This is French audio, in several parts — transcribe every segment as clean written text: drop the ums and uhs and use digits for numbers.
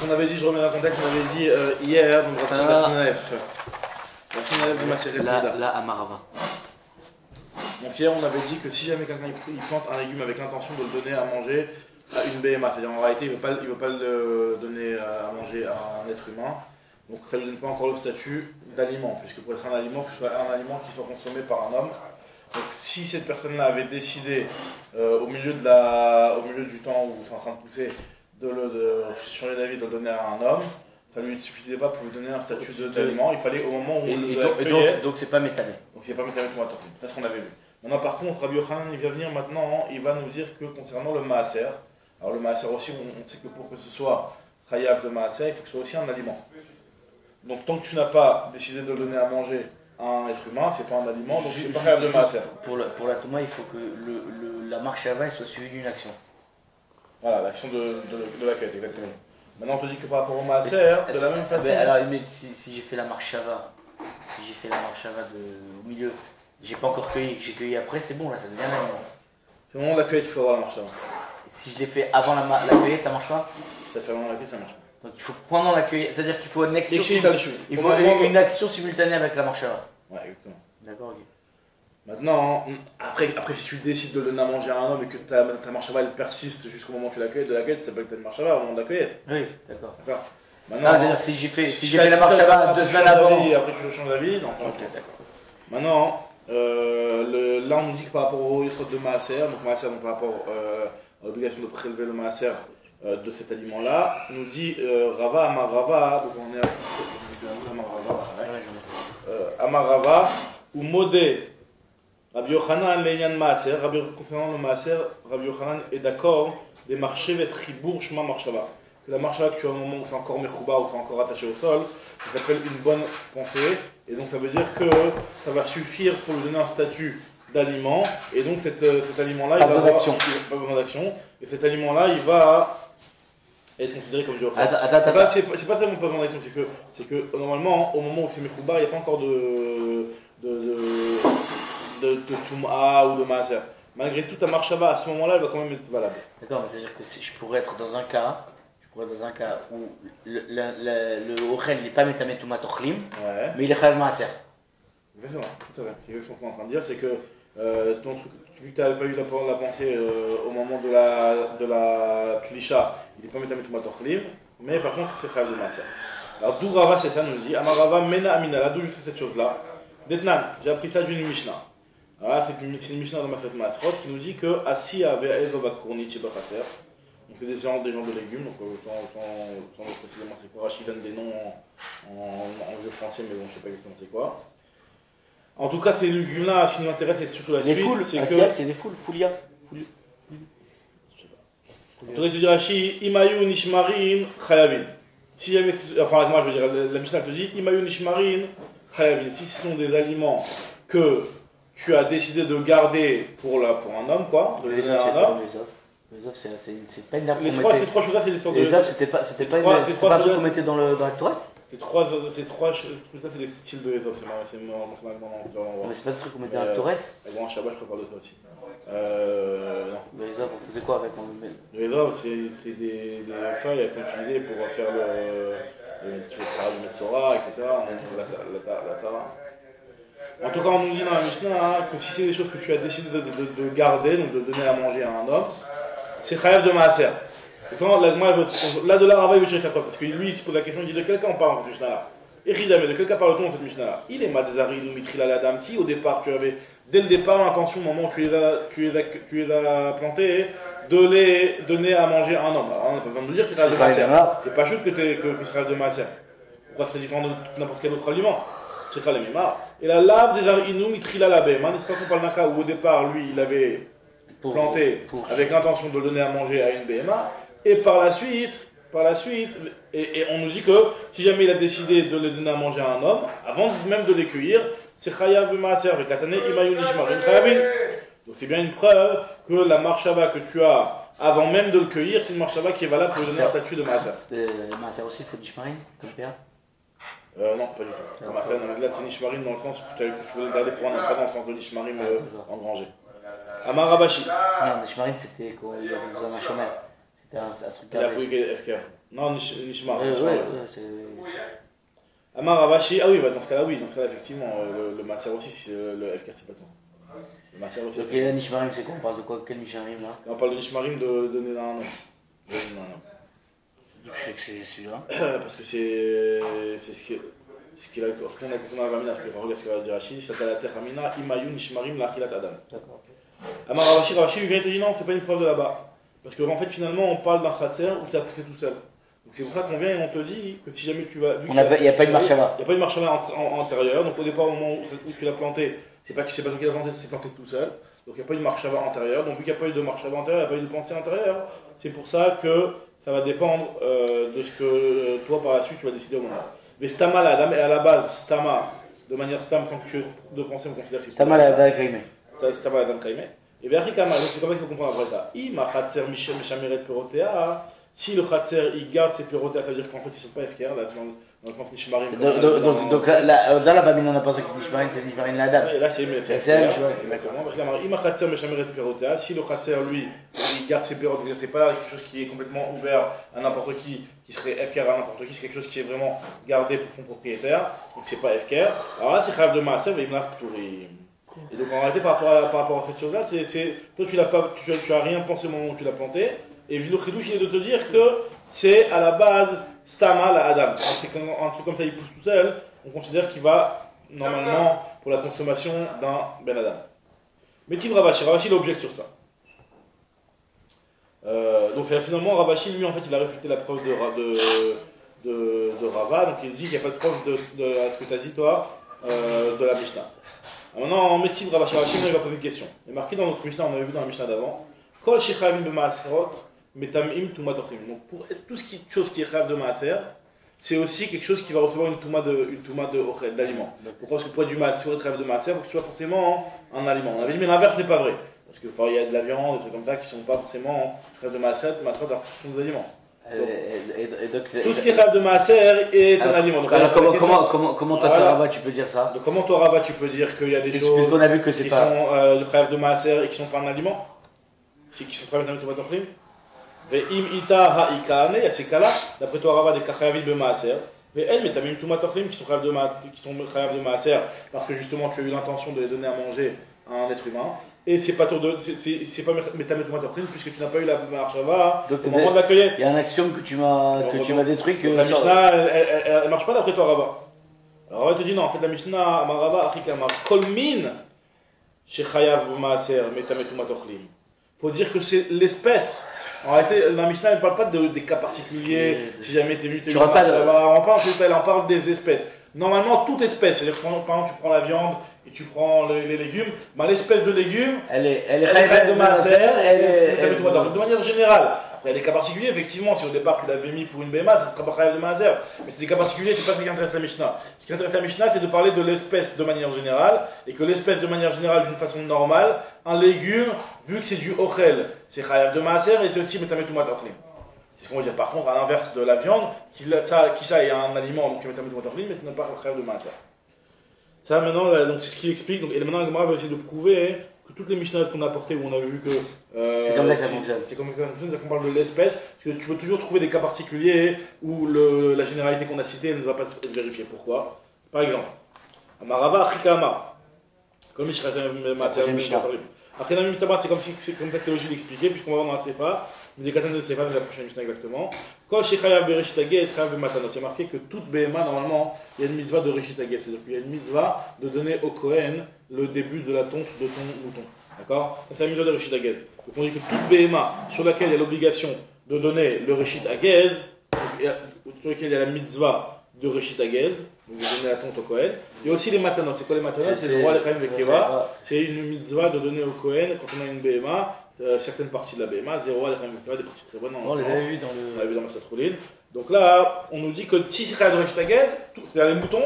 on avait dit, je remets dans le contexte, on avait dit hier, donc la Finalef de Maseret Nida. Là, à Marava. Donc hier, on avait dit que si jamais quelqu'un il plante un légume avec l'intention de le donner à manger à une BMA, c'est-à-dire en réalité, il ne veut pas le donner à manger à un être humain, donc ça ne lui donne pas encore le statut d'aliment, puisque pour être un aliment, que ce soit un aliment qui soit consommé par un homme. Donc si cette personne-là avait décidé au milieu du temps où c'est en train de pousser de changer d'avis, de le donner à un homme, ça ne lui suffisait pas pour lui donner un statut d'aliment, il fallait au moment où donc c'est pas métalé. Donc c'est pas métalé tout matin, c'est ce qu'on avait vu. Maintenant par contre, Rabbi Yochanan il va venir maintenant, il va nous dire que concernant le maaser, alors le maaser aussi, on sait que pour que ce soit chayav de maaser, il faut que ce soit aussi un aliment. Donc tant que tu n'as pas décidé de le donner à manger à un être humain, c'est pas un aliment, donc c'est pas chayav de maaser. Pour la Touma, il faut que la marche avant soit suivie d'une action. Voilà, l'action de la quête, exactement. Maintenant on te dit que par rapport au maaser, de la même façon... Alors si j'ai fait la marche Shava, au milieu, j'ai pas encore cueilli, j'ai cueilli après, c'est bon là, ça devient un aliment. C'est au moment de la cueillette qu'il faut avoir la marche avant. Si je l'ai fait avant la cueillette, ça marche pas? Ça fait avant la cueillette, ça marche pas. Donc il faut pendant la cueillette, c'est-à-dire qu'il faut une action, une action simultanée avec la marche avant. Ouais, exactement. D'accord, ok. Maintenant, après si tu décides de le donner à manger à un homme et que ta marche avant elle persiste jusqu'au moment où tu l'accueilles, de la cueillette, ça s'appelle peut-être marche avant au moment de la cueillette. Oui, d'accord. Maintenant, c'est-à-dire si j'ai fait la marche avant 2 semaines avant. Après tu changes d'avis, non. Ok, d'accord. Maintenant, là on nous dit que par rapport au yesod de maaser, donc par rapport à l'obligation de prélever le maaser de cet aliment-là, nous dit Rava, Amar Rava, donc on est à Amar Rava, ou Modé. Rabbi Yochanan l'Einyan Maaser, concernant le Maaser, Rabbi Yochanan est d'accord des marchés vet chibour shema marshava. Que la marshava que tu as au moment où c'est encore mechouba, où c'est encore attaché au sol, ça s'appelle une bonne pensée, et donc ça veut dire que ça va suffire pour lui donner un statut d'aliment, et donc cet aliment-là, il va avoir pas besoin d'action, et cet aliment-là, il va être considéré comme du repas. C'est pas seulement pas besoin d'action, c'est que normalement, au moment où c'est mechouba, il n'y a pas encore de Touma ou de Maaser. Malgré tout, ta marchava à ce moment-là, elle va quand même être valable. D'accord, mais c'est-à-dire que je pourrais être dans un cas où le Ochel n'est pas métamé Touma Tochlim, mais il est Chayav Maaser. Exactement, tout à fait. C'est ce qu'on est en train de dire, c'est que ton truc, vu que tu n'avais pas eu la pensée au moment de la Tlisha, il n'est pas métamé Touma Tochlim, mais par contre, c'est Chayav de Maaser. Alors, d'où Rava, c'est ça, nous dit Amarava Mena Aminala, d'où je sais cette chose-là. Detnan, j'ai appris ça d'une Mishnah. Voilà, c'est une Mishnah dans Maseret Masrot qui nous dit que Assi avait Ezov Akournit chez Bachaser. Donc c'est des gens de légumes, donc sans précisément c'est quoi. Rachid donne des noms en vieux français, mais bon, je sais pas exactement c'est quoi. En tout cas, ces légumes-là, ce qui nous intéresse, c'est surtout la suite. C'est des foules, Foulia. Je sais pas. En tout cas, tu dis Rachid, Imayu Nishmarin Chayavin. Si jamais, enfin, moi je veux dire, la Mishnah te dit Imayu Nishmarin Chayavin. Si ce sont des aliments que tu as décidé de garder pour un homme, quoi, de laisser à un homme. Les œufs, c'est pas une herbe qu'on mettait. Ces trois choses-là, c'est des sortes de. Les œufs, c'était pas un truc qu'on mettait dans la toilette. Ces trois trucs-là, c'est des styles de les œufs. C'est marrant. Mais c'est pas des trucs qu'on mettait dans la toilette. Bon, en Shabbat, je prépare de ça aussi. Non. Les œufs, on faisait quoi avec les œufs, c'est des feuilles qu'on utilisait pour faire du Metzora, etc. La tara. En tout cas, on nous dit dans la Mishnah que si c'est des choses que tu as décidé de garder, donc de donner à manger à un homme, c'est chayav de maaser. Là de là, Rava veut chercher la preuve, parce que lui il se pose la question, il dit de quel cas on parle dans cette Mishnah-là. Echidame, de quel cas parle-t-on dans cette Mishnah-là? Il est madezari ou mitrila la dame. Si au départ tu avais, dès le départ, l'intention, au moment où tu les as plantés, de les donner à manger à un homme. Alors on n'a pas besoin de nous dire que c'est chayav de maaser. C'est pas juste que c'est chayav de maaser. Pourquoi c'est différent de n'importe quel autre aliment? C'est ça les mémoires. Et la lave des arinoum, il trila la baie. N'est-ce pas qu'on parle d'un cas où au départ, lui, il avait planté avec l'intention de le donner à manger à une BMA, et par la suite, et on nous dit que si jamais il a décidé de les donner à manger à un homme, avant même de les cueillir, c'est chayav maaser, katane imayu nishmarin chayavin. Donc c'est bien une preuve que la marshava que tu as avant même de le cueillir, c'est une marshava qui est valable pour lui donner un statut de maaser. Le maaser aussi, il faut du shmarin, comme Péa. Non, pas du tout. Là, c'est Nishmarim dans le sens que tu voulais le garder pour un an, pas dans le sens de Nishmarim engrangé. Amar Rabashi. Non, Nishmarim, c'était quand il y avait besoin d'un chômeur. C'était un truc gardé. Il a pris FKR. Non, Nishmar. c'est... Amar Ravashi, ah oui, bah dans ce cas-là, effectivement, le Maser aussi, c'est le FK, c'est pas tout. Le Maser aussi. Ok, la Nishmarim, c'est quoi? On parle de quoi? Quel Nishmarim là? On parle de Nishmarim de Nénan. Je sais que c'est celui-là. Parce que c'est ce qu'il a concernant la Ramina, regarde ce qu'il va dire Rachid, c'est la terre Ramina, Imayu Nishmarim Lachilat Adam. D'accord. Amar Ravashi, lui vient te dire non, c'est pas une preuve de là-bas. Parce qu'en fait, finalement, on parle d'un Khatser où ça a poussé tout seul. Donc c'est pour ça qu'on vient et on te dit que si jamais tu vas. Il n'y a pas de marchava. Il n'y a pas de marchava antérieure. Donc au départ, au moment où tu l'as planté, c'est pas toi qui l'as planté, c'est planté tout seul. Donc il n'y a pas eu de marchava antérieure. Donc vu qu'il n'y a pas eu de marchava antérieure, il n'y a pas eu de pensée antérieure. C'est pour ça que ça va dépendre de ce que toi par la suite tu vas décider au moment. Mais Stama la dame est à la base Stama, de manière Stam sans que tu aies de pensée, on considère que c'est Stama la dame Kaime. Stama la dame Kaime. Et bien donc c'est comme ça qu'il faut comprendre après ça. Ima Khatser Michel Meshameret Perotea. Si le Khatser il garde ses Perotea, ça veut dire qu'en fait ils ne sont pas FKR, là dans le sens Nishmarim. Donc là, dans la Babine, on n'a pas ça que c'est Nishmarim, c'est Nishmarim la dame. Et là c'est FKR. Exactement. Ima Khatser Meshameret Perotea. Si le Khatser lui, il garde ses Perotea, c'est pas quelque chose qui est complètement ouvert à n'importe qui serait FKR à n'importe qui, c'est quelque chose qui est vraiment gardé pour son propriétaire, donc c'est pas FKR. Alors là c'est Chayav de Maaser, mais il me l'a Pturim. Et donc en réalité par rapport à cette chose là, toi tu as rien pensé au moment où tu l'as planté, et le Khidouch il est de te dire que c'est à la base Stama la Adam. C'est un truc comme ça il pousse tout seul, on considère qu'il va normalement pour la consommation d'un Ben Adam. Mais Tiv Ravashi il objecte sur ça. Donc finalement Ravashi lui en fait il a réfuté la preuve de Rava, donc il dit qu'il n'y a pas de preuve à ce que tu as dit toi de la Mishnah. Maintenant, en Métiv Ravashi, il va poser une question. Il est marqué dans notre Mishnah, on avait vu dans la Mishnah d'avant, Kol Shechavim de Maaserot, Metamim Tumatochim. Donc, pour tout chose qui est Chav de Maaser, c'est aussi quelque chose qui va recevoir une Touma d'aliment. Donc, parce que pour être du Maaser, Chav de Maaser, il faut que ce soit forcément un aliment. On avait dit, mais l'inverse n'est pas vrai. Parce qu'il y a de la viande, des trucs comme ça qui ne sont pas forcément Chav de Maaser, Maaser sont des aliments. Donc, tout ce qui est Chav de Maaser est un aliment. Donc, alors comment toi, Rava, tu peux dire ça? Donc, comment toi, Rava, tu peux dire qu'il y a des choses puisqu'on a vu que qui sont le Chav de Maaser et qui ne sont pas un aliment? Qui sont pas un aliment? Ve'im ita ha'ikane, il y a ces cas-là, d'après toi, Rava, des Kachavim de Maaser. Ve'en metamim tumatochlim, qui sont Chav de Maaser, parce que justement, tu as eu l'intention de les donner à manger à un être humain. Et c'est pas metamim tumatochlim, puisque tu n'as pas eu la marchava au moment de la cueillette. Il y a un axiome que tu m'as détruit. Que la Mishnah, elle ne marche pas d'après toi, Rava. Alors Rava te dit non, en fait, la Mishnah, Amarava, Achikama, Kolmin, Shechayav Maaser, metamim tumatochlim. Il faut dire que c'est l'espèce. En réalité, la Mishnah ne parle pas des cas particuliers, si jamais tu es venu, on parle des espèces. Normalement, toute espèce, c'est-à-dire que par exemple, tu prends la viande et tu prends les légumes, ben, l'espèce de légumes, elle est de Maaser, de manière générale. Après, il y a des cas particuliers, effectivement, si au départ tu l'avais mis pour une BMA, ça ne sera pas Chayav de Maaser. Mais c'est des cas particuliers, c'est pas ce qui intéresse la Mishnah. Ce qui intéresse la Mishnah, c'est de parler de l'espèce de manière générale, et que l'espèce de manière générale, d'une façon normale, un légume, vu que c'est du ochel, c'est Chayav de Maaser, et c'est aussi Metameh Tumat Ochlim. C'est ce qu'on va dire. Par contre, à l'inverse de la viande, qui ça est un aliment, donc c'est Metameh Tumat Ochlim, mais ce n'est pas Chayav de Maaser. Ça, maintenant, donc c'est ce qu'il explique. Donc, et maintenant, la Gemara va essayer de prouver que toutes les Mishnahs qu'on a apportées, où on avait vu que. C'est comme ça que ça fonctionne. C'est comme ça que ça fonctionne, c'est qu'on parle de l'espèce, parce que tu peux toujours trouver des cas particuliers où la généralité qu'on a citée ne va pas être vérifiée. Pourquoi? Par exemple, Amarava Achikama. Comme Mishnah. Après, dans la Mishnah, c'est comme ça que c'est logique d'expliquer, puisqu'on va voir dans la Sefa, mais des katans de Sefa, dans la prochaine Mishnah exactement. Quand chez Chayav Bereshit Haget, Chayav Bematanot, il y a marqué que toute BMA, normalement, il y a une mitzvah de Reshit Haget, c'est-à-dire qu'il y a une mitzvah de donner au Kohen le début de la tonte de ton mouton. D'accord? Ça, c'est la mitzvah de Reshit Haget. Donc on dit que toute BMA sur laquelle il y a l'obligation de donner le Reshit Haget, sur laquelle il y a la mitzvah de Reshit Haget, donc de donner la tonte au Kohen. Il y a aussi les matanot. C'est quoi les matanot? C'est le roi Lechem Vekeva. C'est une mitzvah de donner au Kohen quand on a une BMA. Certaines parties de la BMA, 0 à des parties très bonnes. On l'avait vu dans On l'avait vu dans Masrat Roulin. Donc là, on nous dit que si c'est Chayav de Reshit Haget, c'est-à-dire les moutons,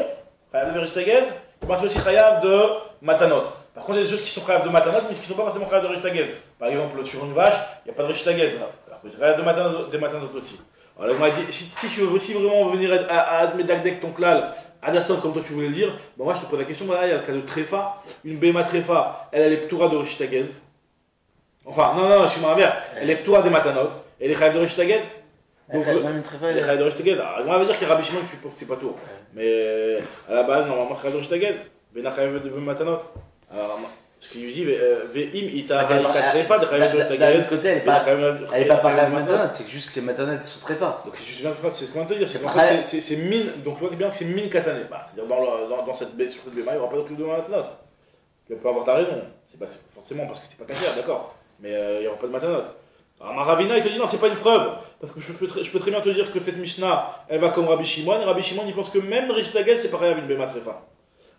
Chayav de Reshit Haget, c'est aussi Chayav de Matanot. Par contre, il y a des choses qui sont Chayav de Matanot, mais qui ne sont pas forcément Chayav de Reshit Haget. Par exemple, sur une vache, il n'y a pas de Reshit Haget. Alors que Chayav de Matanot aussi. Alors, il m'a dit, si tu veux aussi vraiment venir à Medagdek ton klal, à Dassov comme toi tu voulais le dire, bon, moi je te pose la question, voilà, il y a le cas de Tréfa, une BMA Tréfa, elle est Ptoura de Reshit Haget. Enfin, non, je suis à l'inverse. Elle est Ptoura des Matanot. Elle est Chayav de Reshit Haget. Donc, même une tréfa. les Chayav de Rishtaged, on va dire qu'il y a Rabbi Shimon qui pense que c'est pas tout. Mais à la base, normalement, Chayav de Rishtaged, Vena Chayav de Matanot. Alors, ce qu'il lui dit, Ve'im ita halika trefa de Chayav de Rishtaged. D'un autre côté, elle est pas par la Matanot, c'est juste que ces Matanot sont tréfa. Donc c'est juste 23, c'est ce qu'on va te dire, c'est qu'en fait c'est mine, donc je vois bien que c'est mine katané. Bah, c'est-à-dire dans cette baie, sur cette béma, il n'y aura pas de de Matanot. Tu peux avoir ta raison, c'est pas forcément parce que c'est pas cachère, d'accord, mais il n'y aura pas de Matanot. Alors Maravina il te dit non, c'est pas une preuve, parce que je peux très bien te dire que cette Mishnah elle va comme Rabbi Shimon, et Rabbi Shimon il pense que même Rishtaged c'est pareil avec une béma trefa.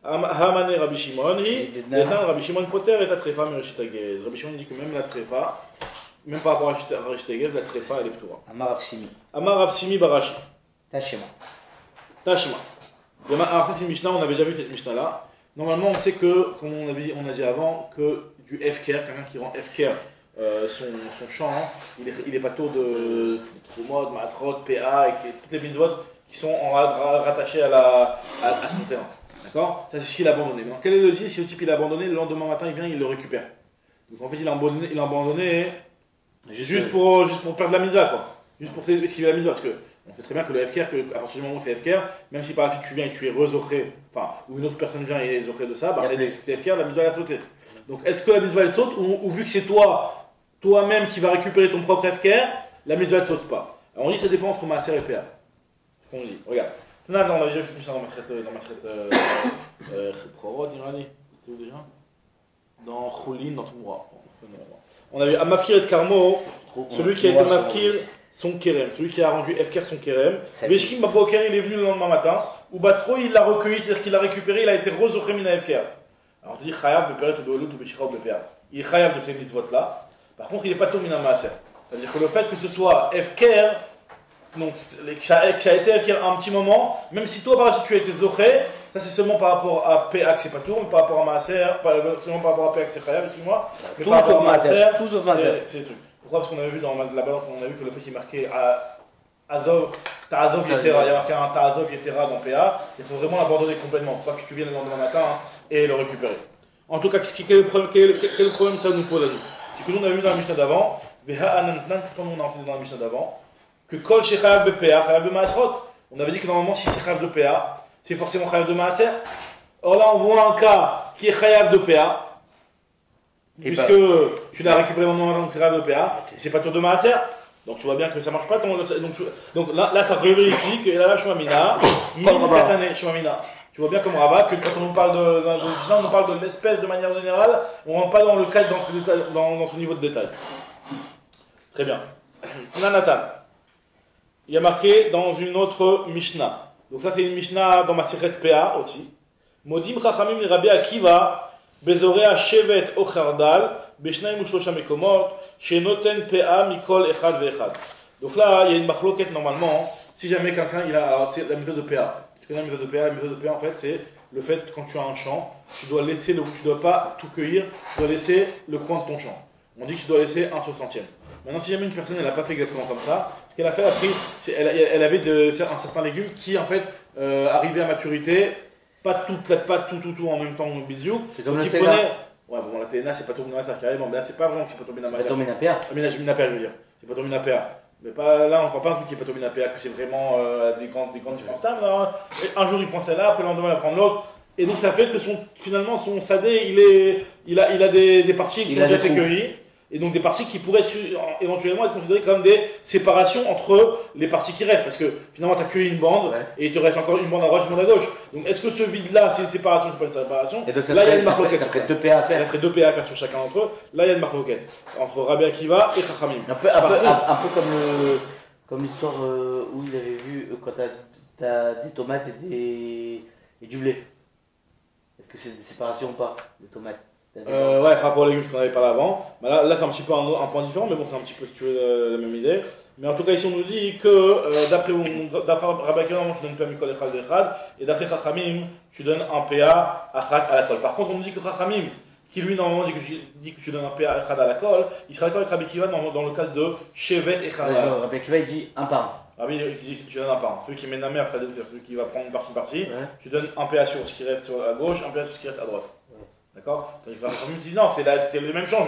Hamane Rabbi Shimon, Rabbi Shimon Poter est à trefa mais Rishtaged. Rabbi Shimon dit que même la trefa, même par rapport à Rishtaged, la trefa elle est ptoura. Amar Rav Simi. Amar Rav Simi Barashi. Tashema. Alors ça c'est une Mishnah, on avait déjà vu cette Mishnah là. Normalement on sait que, comme on a dit avant, que du FKR, quelqu'un qui rend FKR son champ, hein, il est pas tôt de Trumot, Masrot, PA et toutes les mitzvot qui sont rattachées à son terrain. D'accord. Ça c'est s'il a abandonné. Mais quel est le dit si le type il a abandonné, le lendemain matin il vient, il le récupère. Donc en fait il a abandonné juste pour perdre la mitzvah quoi. Juste pour esquiver la mitzvah parce que on sait très bien que le FKR, à partir du moment où c'est FKR, même si par la suite tu viens et tu es rezoché, enfin, ou une autre personne vient et est zoché de ça, bah c'est FKR, la mitzvah elle a sauté. Donc est-ce que la mitzvah elle saute, ou vu que c'est toi-même qui vas récupérer ton propre FKR, la mitzvah elle saute pas. Alors on dit que ça dépend entre Maaser et PA. C'est ce qu'on dit. Regarde. On a déjà fait ça dans ma traite Prorod, Irani. C'était où déjà? Dans Choulin, dans Toumura. On a vu Amafkir et Karmo, celui qui a été Mafkir son Kerem, celui qui a rendu FKR son Kerem. Veshkim Bapoker, il est venu le lendemain matin, ou Batro il l'a recueilli, c'est-à-dire qu'il l'a récupéré, il a été rezoché mina FKR. Alors tu dis Chayav, Beperet, ou Beolut, ou Beshira, ou Bepera. Il est Chayav de ces mitzvot là. Par contre, il n'est pas Tomina Maaser. C'est-à-dire que le fait que ce soit FKR, donc que ça a été FKR un petit moment, même si toi par exemple tu as été zoché, ça c'est seulement par rapport à PA que c'est pas tout, mais par rapport à Maaser, seulement par rapport à PA que c'est Chayav, excuse-moi. Tout sauf Maaser, tout sauf Maaser. C'est le truc. Pourquoi? Parce qu'on avait vu dans la balance, on a vu que le fait qu'il marquait Azov, Ta'azov Yetera, il y a marqué un Ta'azov Yetera dans PA, il faut vraiment l'abandonner complètement, il faut pas que tu viennes le lendemain matin et le récupérer. En tout cas, quel est le problème que ça nous pose à nous? C'est que nous on a vu dans la Mishnah d'avant, Veha Anantnan, tout le monde a enseigné dans la Mishnah d'avant, que Kol Sheh Chayav de PA, Chayav de Maasrot. On avait dit que normalement si c'est Chayav de PA, c'est forcément Chayav de Maaser. Or là on voit un cas qui est Chayav de PA, puisque tu l'as récupéré maintenant avant que tu de PA, c'est pas tour de Maaser, donc tu vois bien que ça marche pas. Donc là ça vérifie que là, Shomamina, Min Katane, Shomamina. Tu vois bien comme Rava, que quand on nous parle on nous parle de l'espèce de manière générale, on rentre pas dans le cadre, dans ce niveau de détail. Très bien. On a Nathan. Il y a marqué dans une autre Mishnah. Donc ça c'est une Mishnah dans ma Masechet PA aussi. Modim Chachamim li Rabbi Akiva. Bezorea shevet o chardal, beshnaim ou shlosha mekomot, shenoten PA mikol echad veechad. Donc là, il y a une machloket normalement. Si jamais quelqu'un, alors c'est la méthode de PA. Tu connais la méthode de PA? La méthode de PA en fait, c'est le fait que quand tu as un champ, tu dois pas tout cueillir, tu dois laisser le coin de ton champ. On dit que tu dois laisser 1/60. Maintenant, si jamais une personne elle n'a pas fait exactement comme ça, ce qu'elle a fait, elle avait un certain légume qui en fait arrivait à maturité. Pas tout en même temps au bisou. C'est comme le TNA. Ouais, bon, la TNA, c'est pas tombé dans la carrément, mais là, c'est pas vraiment que c'est pas tombé dans la PA. C'est tombé dans la PA. Je veux dire. C'est pas tombé dans la PA. Mais pas, là, on parle pas d'un truc qui est pas tombé dans la PA, que c'est vraiment des grandes différences. Un jour, il prend celle-là, après le lendemain, il va prendre l'autre. Et donc, ça fait que finalement, son sadé, il a des parties qui ont déjà été cueillies. Et donc des parties qui pourraient éventuellement être considérées comme des séparations entre les parties qui restent. Parce que finalement, tu as cueilli une bande, et il te reste encore une bande à droite, une bande à gauche. Donc est-ce que ce vide-là, c'est une séparation, c'est pas une séparation? Et donc là, il y a une marloquette. Ça ferait 2 PA à faire. Ça ferait 2 PA à faire sur chacun d'entre eux. Là, il y a une marloquette. Entre Rabbi Akiva et Chachamim. Un peu comme l'histoire où il avait vu quand tu as des tomates et du blé. Est-ce que c'est des séparations ou pas, les tomates? Ouais, par rapport aux légumes qu'on avait parlé avant. Bah là c'est un petit peu un point différent, mais bon, c'est un petit peu si tu veux la même idée. Mais en tout cas, ici on nous dit que d'après Rabbi Akiva, tu donnes un PA Mikol Echad Echad, et d'après Chachamim, tu donnes un PA Achad à la colle. Par contre, on nous dit que Chachamim, qui lui normalement dit que tu donnes un PA Echad à la colle, il sera d'accord avec Rabbi Akiva dans le cadre de Shevet Echad. Rabbi Akiva il dit un par un. Rabbi il dit tu donnes un par un. Celui qui met la mer, c'est celui qui va prendre une partie. Tu donnes un PA sur ce qui reste sur la gauche, un PA sur ce qui reste à droite. D'accord? Donc je me dis non, c'était le même champ,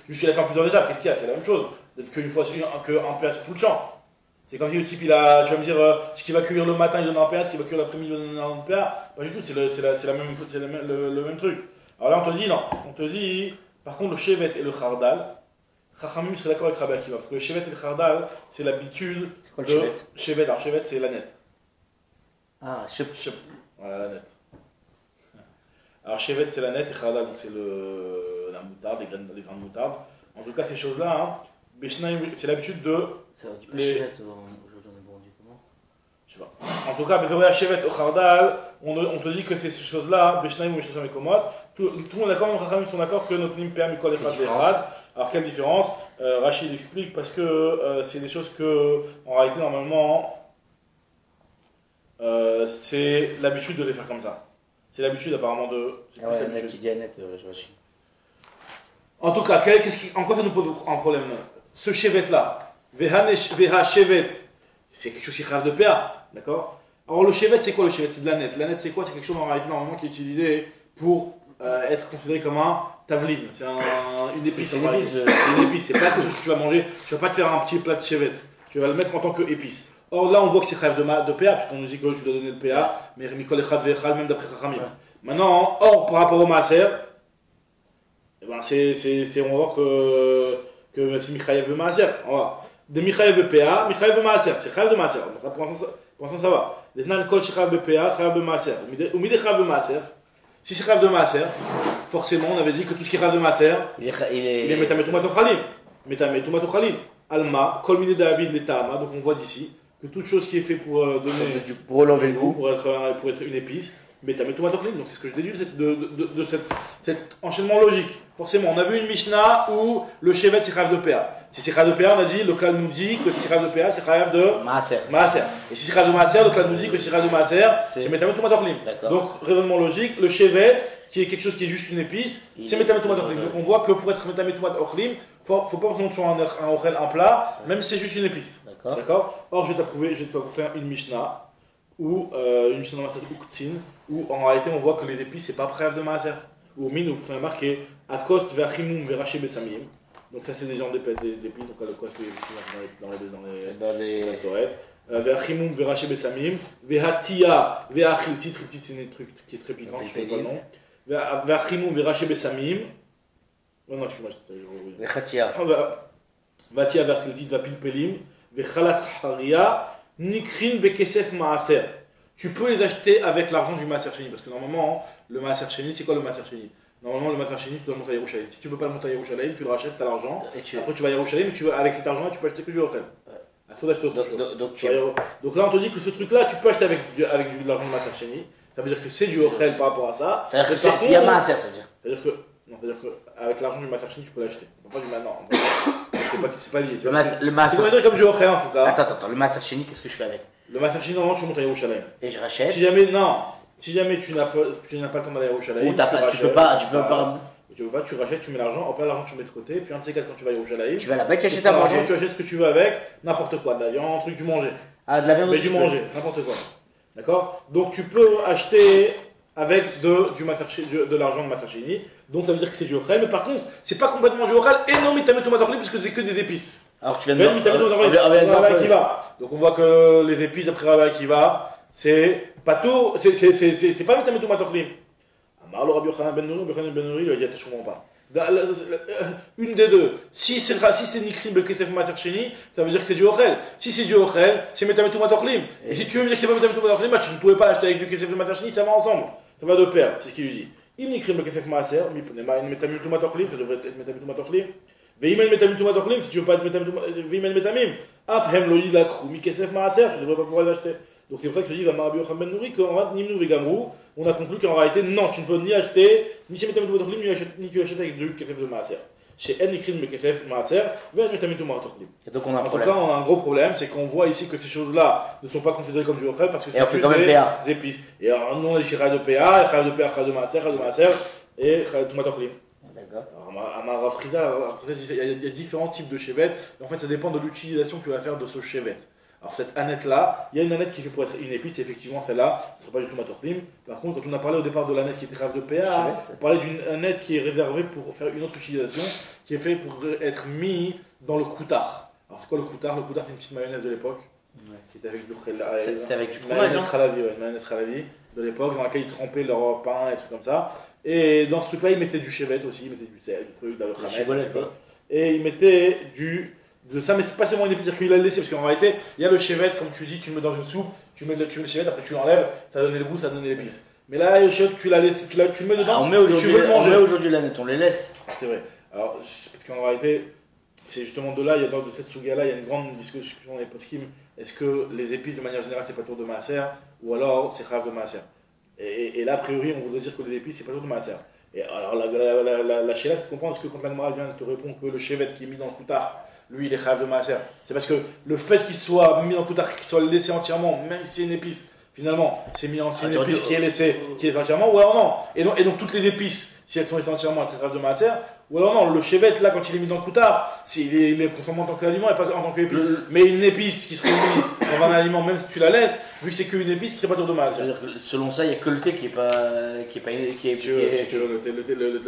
je suis allé faire plusieurs étapes, qu'est-ce qu'il y a? C'est la même chose. Peut-être qu'une fois qu'un PA sur tout le champ. C'est comme si le type, tu vas me dire, ce qui va cuire le matin, il donne un PA, ce qui va cuire l'après-midi, il donne un PA. Pas du tout, c'est le même truc. Alors là, on te dit, non. On te dit, par contre, le chevet et le khardal, Chachamim serait d'accord avec Rabbi Akiva. Parce que le chevet et le khardal, c'est l'habitude. C'est quoi le chevet? Chevet, alors chevet, c'est la nette. Ah, chevet. Voilà, la nette. Alors chevet, c'est la nette et khardal, donc c'est la moutarde, les grains de moutarde. En tout cas, ces choses-là, c'est l'habitude de. Ça dit pas chevet, aujourd'hui on est bon, on dit comment? Je sais pas. En tout cas, Bezoria chevet au khardal, on te dit que c'est ces choses-là, Beshnaim ou Beshnaim et Komot. Tout le monde est d'accord, les Chachamim sont d'accord que notre nim permet Mikol Echad Ve'echad. Alors quelle différence? Rachid explique parce que c'est des choses que, en réalité, normalement, c'est l'habitude de les faire comme ça. C'est l'habitude apparemment de. Ah ouais, net qui dit net, Rachid. En tout cas, en quoi ça nous pose un problème? Ce chevet-là, Veha chevet, c'est quelque chose qui rêve de PA, d'accord? Alors le chevet, c'est quoi le chevet? C'est de la nette. La nette, c'est quoi? C'est quelque chose en réalité normalement qui est utilisé pour être considéré comme un tavline. C'est une épice. C'est une épice. Une épice, c'est pas quelque chose que tu vas manger. Tu vas pas te faire un petit plat de chevet. Tu vas le mettre en tant qu'épice. Or là, on voit que c'est rêve de PA, puisqu'on nous dit que tu dois donner le PA, mais Mikol Echad Ve'echad, même d'après Chachamim. Maintenant, par rapport au maaser, eh ben on va voir que c'est Michayev de maaser. On va. De Michayev de PA, Michayev de maaser. C'est rêve de maaser. Pour l'instant, ça va. Maintenant, Kol Shechayev de PA, Chayev de maaser. Ou Midé Chayev de maaser. Si c'est rêve de maaser, forcément, on avait dit que tout ce qui est rêve de maaser, il est Metametumat Ochalim. Metametumat Ochalim. Alma, Kol Midé David, l'Etama. Donc on voit d'ici que toute chose qui est faite pour donner. Pour relever le goût. Pour être une épice. Metametumat Ochalim. Donc c'est ce que je déduis de cet enchaînement logique. Forcément, on a vu une Mishnah où le chevet c'est rêve de PA. Si c'est rêve de PA, on a dit, le Klal nous dit que si c'est rêve de PA, c'est rêve de Maaser. Et si c'est rêve de Maaser, le Klal nous dit que si c'est rêve de Maaser, c'est Metametumat Ochalim. Donc, raisonnement logique, le chevet, qui est quelque chose qui est juste une épice, c'est Metametumat Ochalim. Donc on voit que pour être Metametumat Ochalim, faut pas forcément que ce soit un ochel, un plat, même si c'est juste une épice. D'accord. Or, je vais t'apporter une Mishnah, ou une Mishnah dans la Uktsin, où en réalité on voit que les épices, c'est pas rêve de Maaser. Ou min, où on a marqué Akost ve'achimum ve'raché besamim. Donc ça c'est des gens d'épices, donc le quoi c'est dans les toilettes. Ve'achimum ve'raché besamim. Ve'hatia ve'achiltit, c'est un truc qui est très piquant, je ne sais pas le nom. Ve'achimum ve'raché besamim. Non, excuse-moi, Ve'hatia. Ve'hatia ve'achiltit ve'pilpelim. Ve'chalat haria nikrin be'kesef maaser. Tu peux les acheter avec l'argent du Maaser Sheni, parce que normalement, le Maaser Sheni, c'est quoi le Maaser Sheni? Normalement, le Maaser Sheni, tu dois le monter à Yerushalayim. Si tu ne peux pas le monter à Yerushalayim, tu le rachètes, tu as l'argent. Après, tu vas à Yerushalayim, mais avec cet argent-là, tu peux acheter que du Ochel. Donc là, on te dit que ce truc-là, tu peux acheter avec de l'argent de Maaser Sheni. Ça veut dire que c'est du Ochel par rapport à ça. C'est-à-dire que s'il y a Maaser, ça veut dire. C'est-à-dire qu'avec l'argent du Maaser Sheni, tu peux l'acheter. Pas du maintenant. C'est pas lié. Le Maaser. C'est comme du Ochel en tout cas. Attends, le Maaser Sheni, qu'est-ce que je fais avec? Le Maaser Sheni, normalement, tu montes à Yerushalayim. Et je rachète. Si jamais tu n'as pas le temps d'aller à Yerushalayim, tu peux pas. Tu rachètes, tu mets l'argent, après l'argent tu mets de côté, puis un de ces quatre quand tu vas à Yerushalayim, tu vas là-bas, tu achètes à manger. Tu achètes ce que tu veux avec, n'importe quoi, de la viande, un truc du manger. Ah, de la viande mais du manger, n'importe quoi. D'accord? Donc tu peux acheter avec de l'argent de Maaser Sheni, donc ça veut dire que c'est du Ochel, mais par contre, c'est pas complètement du Ochel, et non Mitametumat Ochalim, puisque c'est que des épices. Alors tu viens de Rabbi Akiva. Donc on voit que les épices d'après Rabbi Akiva, c'est pas tout, c'est pas Mitametumat Ochalim. Amar le Rabbi Yochanan ben Nuri, il a dit je comprends pas. Une des deux. Si c'est Nikrim Bekesef Maaser Sheni, ça veut dire que c'est du Ochel. Si c'est du Ochel, c'est Metametumat Ochalim. Et si tu veux me dire que c'est pas Metametumat Ochalim, tu ne pouvais pas l'acheter avec du Kesef Maaser Sheni, ça va ensemble. Ça va de pair, c'est ce qu'il lui dit. Il Nikrim Bekesef Maaser, mais Metametumat Ochalim, ça devrait être Metametumat Ochalim. Veimel Metametumat Ochalim, si tu veux pas être Veimel Metamim, Afhem lo yilakhu Mikesef Maaser, tu ne devrais pas pouvoir l'acheter. Donc c'est pour ça que je dis, Rabbi Yochanan ben Nuri, qu'en fait, Nimnu Vegamrou, on a conclu qu'en réalité, non, tu ne peux ni acheter, ni chez Metametumat Ochalim, ni tu achètes avec du Kesef de Maaser. Chez En Nikrin Bekesef Maaser, vers Metametumat Ochalim. Donc on a un problème. En tout cas, on a un gros problème, c'est qu'on voit ici que ces choses-là ne sont pas considérées comme du Ochel parce que c'est plus des épices. Et alors, nous on a dit Chiraï de PA, Chiraï de PA, Chiraï de Maaser, et Chiraï de Tumat Ochalim. D'accord. À Rafrida, il y a différents types de chevet. En fait, ça dépend de l'utilisation que tu vas faire de ce chevet. Alors, cette aneth-là, il y a une aneth qui est faite pour être une épice, effectivement, celle-là, ce ne sera pas du tout matochlim. Par contre, quand on a parlé au départ de l'aneth qui était rave de PA, on parlait d'une aneth qui est réservée pour faire une autre utilisation, qui est faite pour être mis dans le koutard. Alors, c'est quoi le koutard? Le koutard, c'est une petite mayonnaise de l'époque. qui était avec du c'est avec du fromage, non? Une mayonnaise Khalavi de l'époque, dans laquelle ils trempaient leur pain et trucs comme ça. Et dans ce truc-là, ils mettaient du chevet aussi, ils mettaient du sel, du truc, de la khamet, et ils mettaient de ça, mais c'est pas seulement une épice, c'est-à-dire qu'il a laissé, parce qu'en réalité, il y a le chevet, comme tu dis, tu le mets dans une soupe, tu mets le chevet, après tu l'enlèves, ça donne le goût, ça donne l'épice. Mais là, le chevet, tu le mets dedans, tu veux le manger. On met aujourd'hui la nette, on les laisse. C'est vrai. Alors, parce qu'en réalité, c'est justement de là, il y a de cette souga-là, il y a une grande discussion dans les poskim. Est-ce que les épices, de manière générale, c'est pas tour de maaser, ou alors c'est khaf de maaser? Et là, a priori, on voudrait dire que les épices, c'est pas tour de maaser. Et alors, la chéla, c'est de comprendre, est-ce que quand la Gemara vient te répond que le chevet qui est mis dans le koutard, lui, il est khaf de maaser, c'est parce que le fait qu'il soit mis dans le koutard, qu'il soit laissé entièrement, même si c'est une épice, finalement, c'est mis en une épice qui est laissée, qui est entièrement, ou alors non. Et donc toutes les épices, si elles sont laissées entièrement, elles sont khaf de maaser. Ou alors non, le chevet, là, quand il est mis dans le koutard, il est consommé en tant qu'aliment et pas en tant qu'épice. Mais une épice qui serait mise dans un aliment, même si tu la laisses, vu que c'est qu'une épice, ce serait pas tour de maaser. C'est-à-dire que selon ça, il n'y a que le thé qui est pas... Le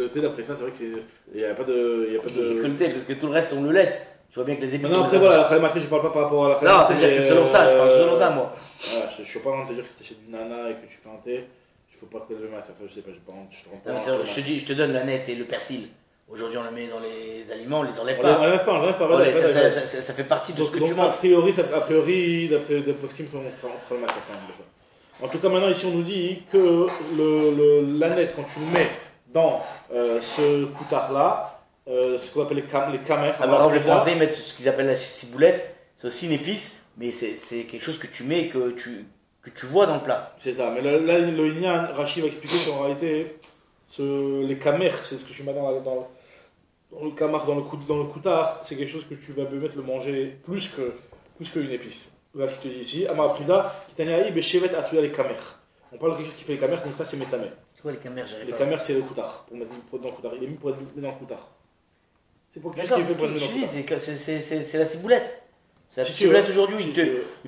thé, d'après ça, c'est vrai qu'il n'y a pas de... Il n'y a que le thé, parce que tout le reste, on le laisse. Tu vois bien que les épices... Non, après voilà, la khalim je parle pas par rapport à la khalim. Non, c'est-à-dire que selon ça, je parle selon ça, moi. Voilà, je suis pas en train de te dire que si t'achètes du nana et que tu fais un thé, il faut pas que le maaser, ça je sais pas, je te donne la nette et le persil. Aujourd'hui, on le met dans les aliments, on les enlève pas. On l'enlève pas. Ça fait partie de ce que tu manges. A priori, d'après les poskim, on fera le maaser quand même de ça. En tout cas, maintenant, ici, on nous dit que la nette, quand tu le mets dans ce coutard-là, ce qu'on appelle les kamers. Alors, les Français, ils mettent ce qu'ils appellent la ciboulette. C'est aussi une épice, mais c'est quelque chose que tu mets et que tu vois dans le plat. C'est ça, mais là, le Inyan, Rachid va expliquer qu'en réalité, les kamers, c'est ce que tu mets dans le kamar, dans le koutard, c'est quelque chose que tu vas mettre le manger plus qu'une épice. Voilà ce qu'il te dit ici. Amar Prida, Kitaniaï, Beshevet Asuya les kamers. On parle de quelque chose qui fait les kamers, donc ça c'est métamé. C'est quoi les kamers? Les kamers, c'est le koutard, pour mettre dans le koutard. Il est mis pour être mis dans le koutard. C'est pour quelque chose qui fait pour être mis dans le koutard. C'est la ciboulette. C'est la ciboulette aujourd'hui, ils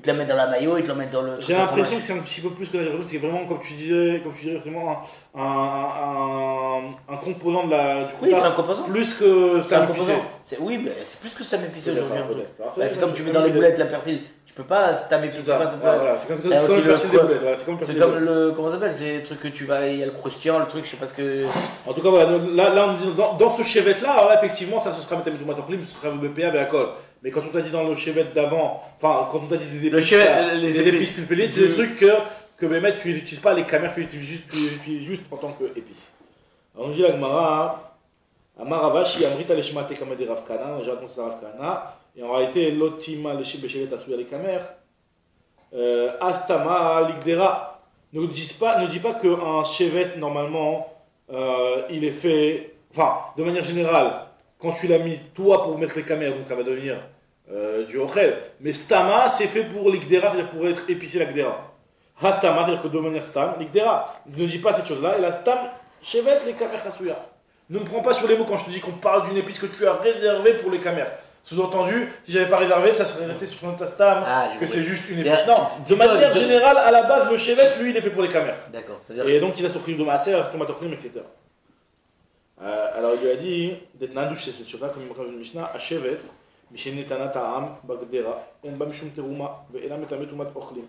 te la mettent dans la maillot, ils te la mettent dans le... J'ai l'impression que c'est un petit peu plus que la c'est vraiment, comme tu disais, vraiment un composant du koutard. Oui, c'est un composant. Plus que c'est un composant. Oui, mais c'est plus que ça m'épicé aujourd'hui. C'est comme tu mets dans les boulettes la persil. Tu peux pas, ça m'épicé. C'est comme le persil des boulettes. C'est comme le... Comment ça s'appelle? C'est le truc que tu vas... Il y a le croustillant, le truc, je sais pas ce que... En tout cas, voilà. Là, on dit, dans ce chevet-là, alors là, effectivement, ça se sera mettre au matachlim, ce sera BPA avec la colle. Mais quand on t'a dit dans le chevet d'avant, enfin, quand on t'a dit des épices pulpélites, c'est des trucs que Bémet, tu n'utilises pas les kamers, tu utilises juste en tant qu'épices. Alors on dit la Gemara, Amaravashi, Amrita Leshmate Kameh de Ravkana, j'ai raconté ça à Ravkana, et en réalité, Lotima Leshevet Asuya les kamers, Astama Ligdera. Ne dis pas qu'un chevet, normalement, il est fait, enfin, de manière générale, quand tu l'as mis toi pour mettre les kamers, donc ça va devenir du ochel. Mais stama, c'est fait pour l'ikdera, c'est-à-dire pour être épicé la gdera. Hastama, c'est-à-dire que de manière stam, l'ikdera. Ne dis pas cette chose-là. Et la stam, chevet les kamers chasuya. Ne me prends pas sur les mots quand je te dis qu'on parle d'une épice que tu as réservée pour les kamers. Sous-entendu, si j'avais pas réservé, ça serait resté sur ton stam, que c'est juste une épice. Non, de manière générale, à la base, le chevet, lui, il est fait pour les kamers. D'accord. Et donc, il a son khrim de maaser, tomatokhrim, etc. Alors il lui a dit, d'être nadouche, c'est cette chose-là, comme il montre dans le Mishnah, à Shevet, Mishenetana Ta'am, Bagdera, Enba Mishum Teruma, Ve'ena Metamet Umat Ochlim.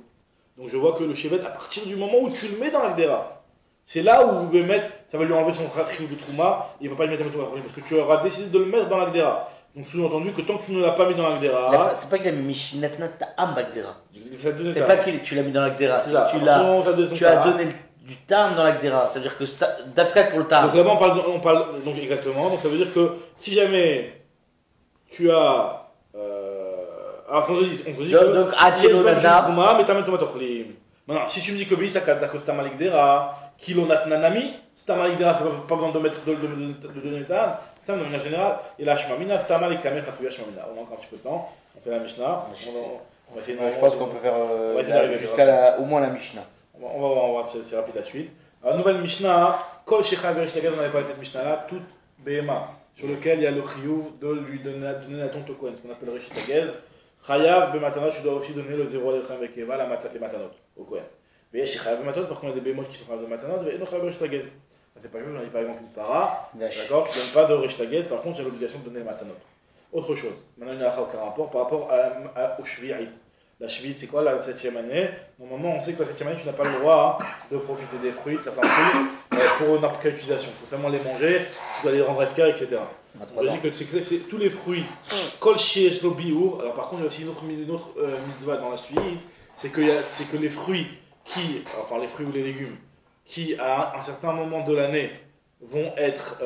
Donc je vois que le Shevet, à partir du moment où tu le mets dans la Gdera, c'est là où vous pouvez mettre, ça va lui enlever son khrim de Trouma, il ne va pas le mettre dans Ochlim, parce que tu auras décidé de le mettre dans la Gdera. Donc sous-entendu que tant que tu ne l'as pas mis dans la Gdera. C'est pas qu'il a mis Mishenetana Ta'am Bagdera. C'est pas que tu l'as mis dans la Gdera, tu as donné du tam dans la gdera, ça veut dire que d'Afkat pour le tam. Donc là-bas on parle donc exactement, donc ça veut dire que si jamais tu as alors on te dit donc Achelo Nadar mais t'as mis maintenant si tu me dis que oui ça que c'est ma gdera kilonat nanami c'est ma gdera pas besoin de mettre de donner le tam c'est de manière générale et la shmamina c'est ma kamer khasuya shmamina on a encore un petit peu de temps on fait la mishnah je pense qu'on peut faire jusqu'à au moins la mishnah. On va voir, c'est rapide la suite. Alors, nouvelle Mishnah, Kol Shecha Berishtagez, on avait parlé de cette Mishnah-là, toute BMA, sur lequel il y a le chiyuv de lui donner la tonte au Kohen, ce qu'on appelle Rishtagez. Chayav, Bematanot, tu dois aussi donner le 0 à l'Echem avec Eva, les Matanot, au Kohen. Mais Shechayav Bematanot, par contre, il y a des bémots qui sont Chayav de Matanot, et Enochayav Berishtagez. C'est pas juste, j'en ai par exemple une para, d'accord, tu ne donnes pas de Rishtagez, par contre, tu as l'obligation de donner les Matanot. Autre chose, maintenant il y a aucun rapport par rapport au Shvi'it. La Shvit, c'est quoi la 7e année? Normalement, on sait que la 7e année, tu n'as pas le droit de profiter des fruits, de certains fruits, pour n'importe quelle utilisation. Il faut seulement les manger, tu dois les rendre efficaces, etc. Je dis que c'est tous les fruits, Kol Shiesh Lo Biur. Alors par contre, il y a aussi une autre mitzvah dans la Shvit, c'est que les fruits enfin les fruits ou les légumes, qui à un certain moment de l'année vont être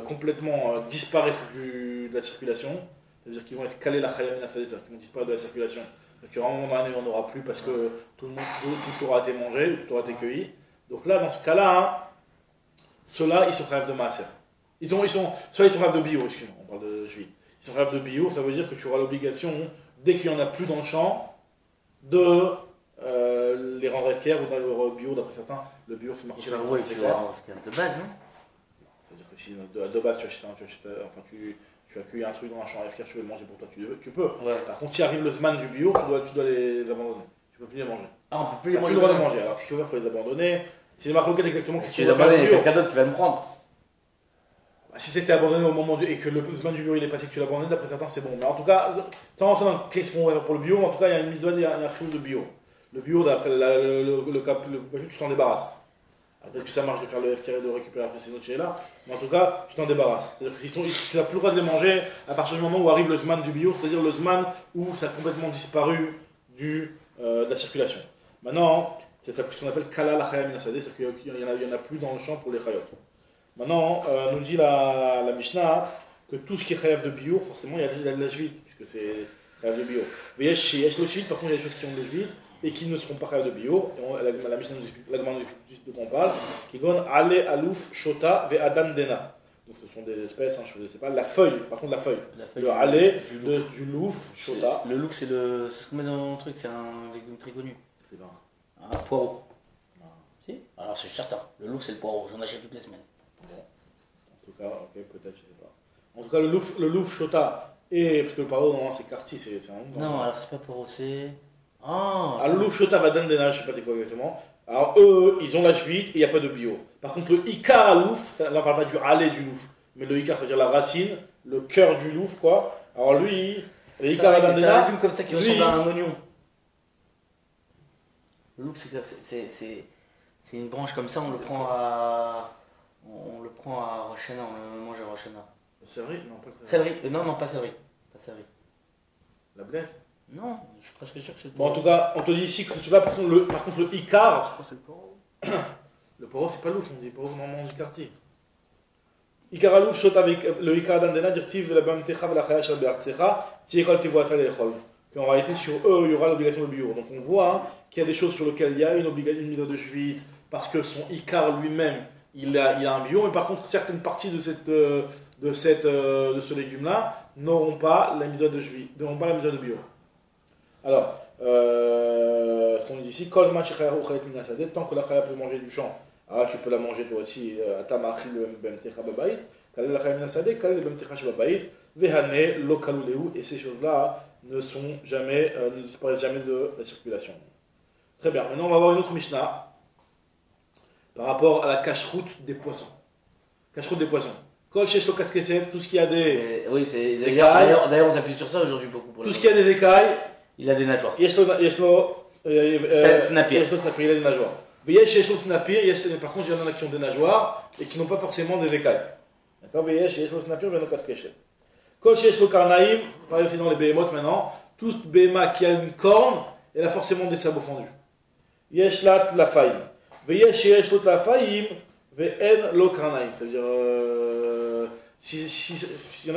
complètement disparaître de la circulation, c'est-à-dire qu'ils vont être calés la Chaya Mina Sadeh, c'est-à-dire qu'ils vont disparaître de la circulation. Donc il y aura un moment dans l'année où on n'aura plus parce que tout aura été mangé, ou tout aura été cueilli. Donc là, dans ce cas-là, ceux-là, ils sont rêves de Maaser. Soit ils sont rêves de bio, excusez-moi, on parle de juillet. Ils sont rêves de bio, ça veut dire que tu auras l'obligation, dès qu'il n'y en a plus dans le champ, de les rendre FKR ou dans le bio, d'après certains. Le bio, c'est marqué. Tu vas rendre FKR de base, non? C'est-à-dire que si de base tu as cueilli un truc dans un champ FKR, tu veux le manger pour toi, tu peux. Ouais. Par contre, si arrive le semaine du bio, tu dois les abandonner. Tu peux plus les manger. Ah, on peut plus les manger. Tu n'as plus le droit de manger. Alors, qu'est-ce qu'il faut faire? Il faut les abandonner. C'est ma requête exactement. Si tu les abandonnes, il y a quelqu'un d'autre qui va me prendre. Si c'était abandonné au moment et que le semaine du bio il est passé, que tu l'abandonnes, d'après certains c'est bon. Mais en tout cas, sans rentrer dans qu'est-ce qu'on va faire pour le bio, en tout cas il y a une mise il y a un film de bio. Le bio, d'après le cap, tu t'en débarrasses. Après, est-ce que ça marche de faire le FKR et de récupérer après ces autres là? Mais en tout cas, tu t'en débarrasses. C'est-à-dire que tu n'as plus le droit de les manger à partir du moment où arrive le Zman du bio, c'est-à-dire le Zman où ça a complètement disparu de la circulation. Maintenant, c'est ce qu'on appelle Kala la Chaya Mina Sadeh, c'est-à-dire qu'il n'y en a plus dans le champ pour les Chayot. Maintenant, nous dit la Mishnah que tout ce qui est Chayav de bio, forcément, il y a de la Jvit, puisque c'est Chayav de bio. Mais il y a le Shvit, par contre, il y a des choses qui ont de Jvit et qui ne seront pas Chayav de bio. Et la Mishnah nous explique, la demande de quoi on parle, qui donne Ale, Alouf, Shota, Ve Adan Dena. Donc ce sont des espèces, je ne sais pas, la feuille, par contre la feuille. Le Ale, du louf, Shota. Le louf, c'est ce qu'on met dans le truc, c'est un légume très connu. C'est un poireau. Non. Si? Alors c'est certain, le louf, c'est le poireau, j'en achète toutes les semaines. Bon. En tout cas, ok, peut-être, je sais pas. En tout cas, le louf Shota, et parce que le poireau, normalement, c'est Carty, c'est un nom. Non, alors c'est pas poireau, c'est. Ah, le louf Shota va donner des nages, je sais pas c'est quoi exactement. Alors, eux, ils ont la Jvit et il n'y a pas de bio. Par contre, le Ikar à louf, là, on ne parle pas du Alé du louf, mais le Ikar, c'est-à-dire la racine, le cœur du louf, quoi. Alors, lui, le Ikar à c'est un légume comme ça qui ressemble à un oignon. Le louf, c'est une branche comme ça, on le prend à Rosh Hashanah, on le mange à Rosh Hashanah. Céleri? Non, pas le céleri. Non, pas céleri. Pas céleri. La blette? Non, je suis presque sûr que c'est le poireau. Bon, en tout cas, on te dit ici que tu vas, par contre, le Icar. Je crois que c'est le poireau. Le poireau, c'est pas l'ouf, on dit poireau, normalement, on dit quartier. Icar à l'ouf, shot avec le Icar d'Andena, dirtiv, la bamtecha, la chaya, shal be'artsecha, si école te voit faire les chol. Qu'en réalité, sur eux, il y aura l'obligation de bio. Donc on voit qu'il y a des choses sur lesquelles il y a une obligation, une mise de Jvit, parce que son Icar lui-même, il a un bio, mais par contre, certaines parties de ce légume-là n'auront pas la mise de Jvit, n'auront pas la mise de bio. Alors, ce qu'on dit ici, tant que la chaya peut manger du champ, tu peux la manger toi aussi, et ces choses-là ne disparaissent jamais de la circulation. Très bien, maintenant on va voir une autre Mishnah par rapport à la cache-route des poissons. Cache-route des poissons. Kol shesh lo kaskeset, tout ce qui a des. Oui, d'ailleurs on s'appuie sur ça aujourd'hui beaucoup. Tout ce qui a des écailles. Il a des nageoires. Snapir, Snapir, il a des nageoires. Snapir, par contre, il y en a qui ont des nageoires et qui n'ont pas forcément des écailles. D'accord? Snapir, Kol shesh lo karnaim, on va aller dans les behemoths maintenant. Toute behema qui a une corne, elle a forcément des sabots fendus. Yeshlat lafaim. Yesh lo lafaim, ve'en lo karnaim. C'est-à-dire,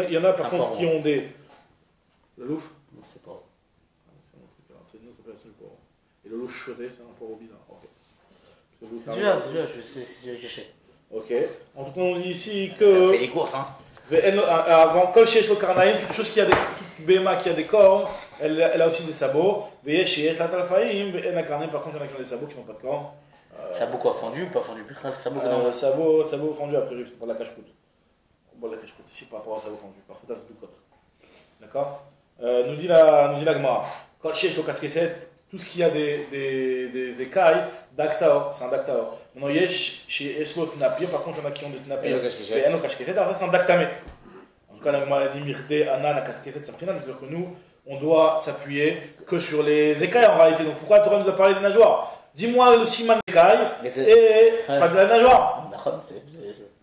il y en a par contre qui ont des. Le louf? Non, c'est pas. C'est une autre opération du poireau. Et le loup chuté, c'est un poireau bizarre. Okay. C'est celui-là, c'est celui que j'achète. Ok. En tout cas, on dit ici que. On fait des courses, hein. Avant, quand chez le carnaïm, toute chose qui a des. Toute béma qui a des cornes, elle a aussi des sabots. Veillez chez la talfaïm, et la carnaïm, par contre, il y en a qui ont des sabots qui n'ont pas de cornes. Sabot quoi? Fendu ou pas fendu? Plus grave, sabot que non. Sabot fendu après, pour la cache-croûte. Pour la cache-croûte, ici par rapport au sabot fendu. Par contre, c'est tout côte. D'accord? Nous dit la Gemara. Quand chez le casquette, tout ce qui a des cailles, d'actaor, c'est un d'actaor. Maintenant, chez Eslo Snapir, par contre, il y en a qui ont des snapir. Et un casquette, alors ça c'est un dactamé. En tout cas, la Gemara dit Mirte, Anna, la casquette, c'est un final, c'est-à-dire que nous, on doit s'appuyer que sur les écailles en réalité. Donc pourquoi la Torah nous a parlé des nageoires? Dis-moi le siman d'écailles et pas de la nageoire.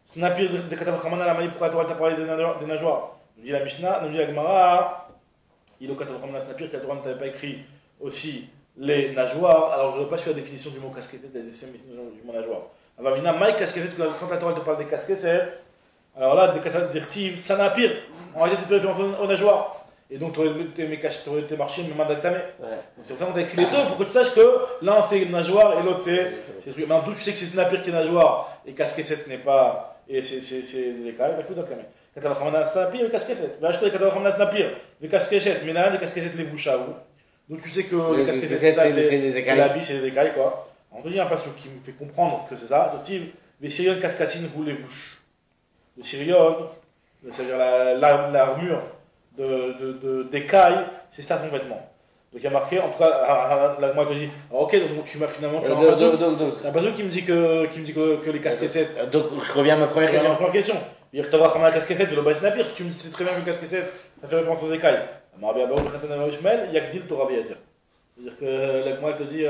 Snapir de Katavachamana, la manie, pourquoi la Torah t'a parlé des nageoires? Nous dit la Mishnah, nous dit la Gemara, il est au Katavachamana Snapir, si la Torah ne t'avait pas écrit aussi les nageoires, alors je ne veux pas sur la définition du mot casquette, la définition du mot nageoire. Avamina, Maï casquette, quand la Torah te parle des casquettes, alors là, des directives, ça n'a pire. En réalité, tu fais référence aux nageoires. Et donc, tu aurais été marché, mais mandatamé. Donc, c'est pour ça qu'on t'a écrit les deux, pour que tu saches que l'un c'est nageoire et l'autre c'est. Maintenant, d'où tu sais que c'est Snapir qui est nageoire et casquette n'est pas. Et c'est des écailles, il faut d'acclamer. Quand tu vas ramener un Snapir, le casquette. Va acheter quand tu vas ramener un Snapir, le casquette. Mais là, les casquettes, les bouches à vous. Donc, tu sais que les casquettes, c'est l'habit, c'est les écailles, quoi. On te dit un passage qui me fait comprendre que c'est ça. Les Syriens cascatines roulent les bouches. Le Syrion, c'est-à-dire l'armure d'écailles, c'est ça son vêtement. Donc il y a marqué, en tout cas, la moi te dit, ok, donc tu m'as finalement, tu as un bazou qui me dit que les casquettes. Donc je reviens à ma première question. Il te va ramener la casquette, le bas napir, si tu me dis c'est très bien que le casquette, ça fait référence aux écailles. Il y a que dit le Torah à dire. C'est-à-dire que la moi elle te dit,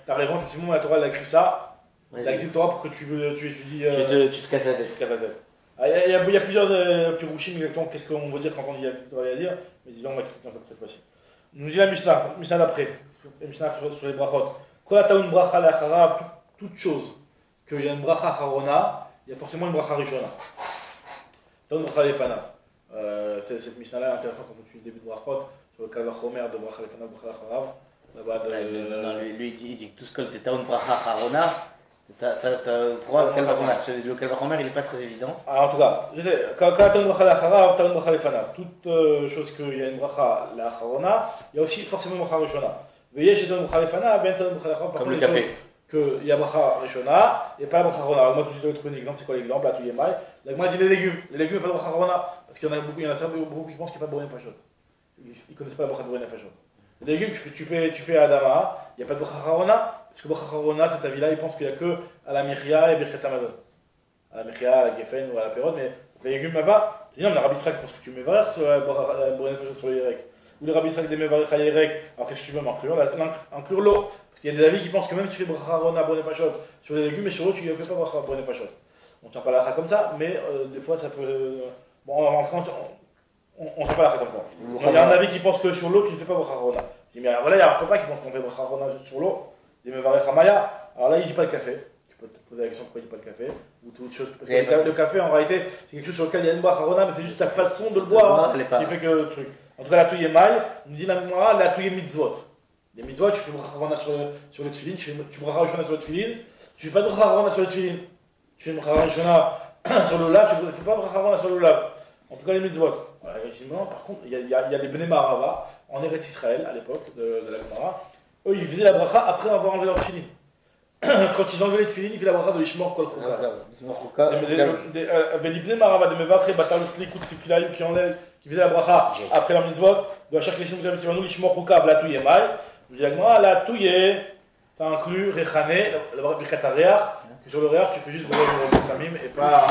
t'as raison, effectivement, la Torah elle a écrit ça. Il y a que dit le Torah pour que tu étudies. Tu te casses la tête. Il y a plusieurs pirouchim exactement qu'est-ce qu'on veut dire quand on dit à dire, mais disons on va expliquer cette fois-ci. Nous dit la Mishnah d'après, la Mishnah sur les brachot. Quand tu as une bracha l'acharav, toute chose qu'il y a une bracha harona, il y a forcément une bracha rishona. Tu as une bracha lefana. Cette Mishnah-là est intéressante quand on utilise le début de brachot, sur le cas Homer de bracha lefana, bracha harav. Lui il dit que tout ce que tu as une bracha harona. Pourquoi le Kalvachomer il n'est pas très évident. En tout cas, je sais, quand tu as une bracha l'acharav, tu as une bracha lefanav. Toute chose qu'il y a une bracha l'acharona, il y a aussi forcément une bracha rishona. Veillez chez une bracha lefanav, viens une bracha l'acharav. Comme le café. Qu'il y a bracha rishona et pas la bracha rona. Moi, je vais trouver un exemple. C'est quoi l'exemple? Là, tu y es mal. Moi, je dis les légumes. Les légumes, il n'y a pas de bracha rona. Parce qu'il y en a beaucoup qui pensent qu'il n'y a pas de bourrin fachot. Ils ne connaissent pas la bracha de bourrin fachot. Les légumes, tu fais Adama, il n'y a pas de bracha rona. Parce que bracha rona, cette avis-là, ils pensent qu'il n'y a que à la Myria et Birkat Hamazon. À la Myria, à la Geffen ou à la Pérode, mais les légumes là-bas, je dis non, mais Rabbi Israël pense que tu mets varech sur la bourrin fachot sur le Yerek. Ou les Rabbi Israël des mevarech à Yerek, alors qu'est-ce que tu veux inclure l'eau? Parce qu'il y a des avis qui pensent que même si tu fais bracha rona, bourrin fachot sur les légumes, et sur l'eau, tu ne fais pas bracha bourrin fachot. On ne tient pas la comme ça, mais des fois ça peut. Bon, en France, on ne fait pas la comme ça. Il y a un avis qui pense que sur l'eau, tu ne fais pas bracha rona. Je dis, mais voilà, il y a un papa qui pense qu'on fait bracha rona sur l'eau. Des mevarech Hamaya, alors là il ne dit pas le café. Tu peux te poser la question pourquoi il ne dit pas le café ou toute autre chose. Parce que le café en réalité c'est quelque chose sur lequel il y a une bracha rona, mais c'est juste ta façon de le boire qui fait que le truc. En tout cas la touille est maille, nous dit la mémoire, la touille est mitzvot. Les mitzvot, tu fais bracha rona sur le tefillin, tu bracha rishona sur le tefillin, tu fais pas de bracha rona sur le tefillin. Tu fais une bracha rishona sur le lave, tu ne fais pas bracha rona sur le lave. En tout cas les mitzvot. Effectivement, par contre, il y a les Bnei Marava en Eretz Israël à l'époque de la Gemara. Eux, ils faisaient la bracha après avoir enlevé leur tefillin. Quand ils enlevaient les tefillin, ils faisaient la bracha de l'ishmor kol chouka. Velibnei marava de mevachre batal slikut tefila qui faisaient la bracha après leur mitzvot. De chaque lishmor vous avez dit l'ishmor chouka la touye mal. Je dis la touye, ça inclut rechane, la bracha birkat hareach. Sur le réach, tu fais juste brûler le samim et pas.